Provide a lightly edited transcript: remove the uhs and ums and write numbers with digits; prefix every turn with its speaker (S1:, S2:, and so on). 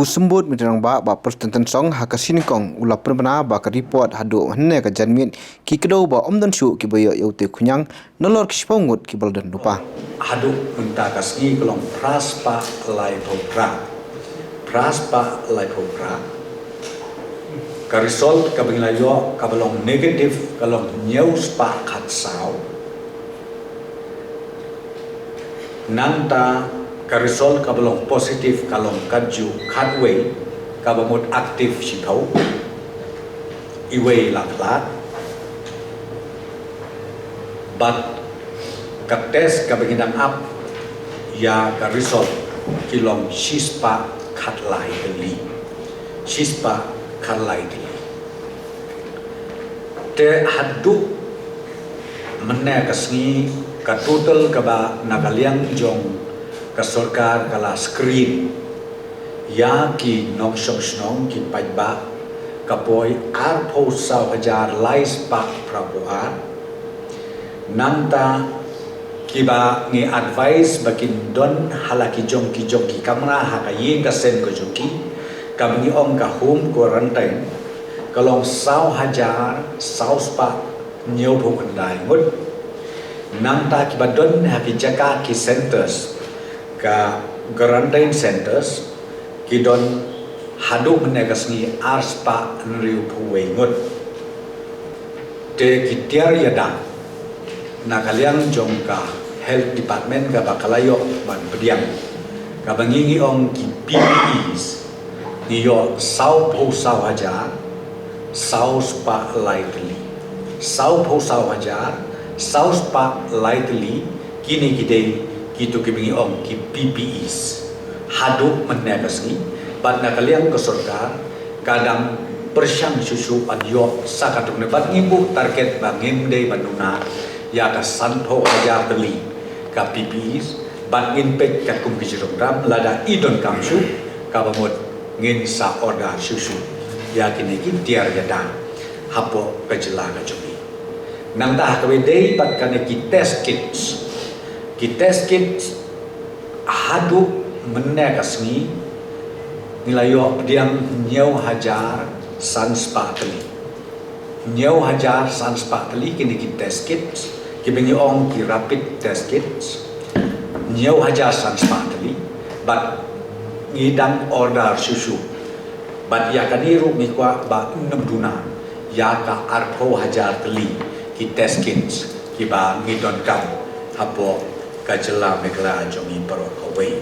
S1: sembut mitrang ba pertentan song hakasinikong ula perbana ba ka report hadu hanne ka janmin ki kedo ba omdan shu ki boyo yaute kunyang nolor ki spongut ki baldan lupa
S2: hadu munta kasni kolong praspa laipopra ka result ka binglayo ka balong negative kalong news pa katsao nanta ka result ka balong positive kalong kadju kadway ka bamut active sipau iway laklat but ka test ka bingidang up ya ka result kilong shispa katlai deli te hadu menne kasni ka total ka ba nagaliang jong ka sarkar kala screen ya ki nong snong ki pajba kapoy arpo sa hajar lais pak prabuhan nanta kiba ngi advice bakin don halaki jong ki kamera hakayin ka sen ko joki kami ong ka home quarantine kalong sau hajar sau spa nyau phukandai mut nanta kiba don haki jaka ki centers ka quarantine centers kidon hadu menegasni arspa nriu puwengut te kitiar yada nakaliang jongka health department ka bakalayo ban pediang ka bangingi ong ki PPEs niyo sau hajar sau spa lightly kini kidei kitu kibingi om ki PPEs hadu menegasni bat nakaliang ke sarkar kadang persyang susu adyo sakatung nebat ngibu target bangim dei banduna ya ka santo hajar teli ka PPEs bat ngin pek ka kum kijirong ram lada idon kamsu ka bamut ngin sa order susu ya kini ki tiar yada hapo kajela ka jomi nang dah ka dei bat kane ki test kits hadu menegasni nilayo pediang nyau hajar sanspa teli kini ki test kits kibengi ong ki rapid test kits nyau hajar sanspa teli bat ngidang order susu bat ya kaniru mikwa ba 6 duna ya ka arpo hajar teli ki test kits ki ba ngidon kam hapo kajela megla jongi perot away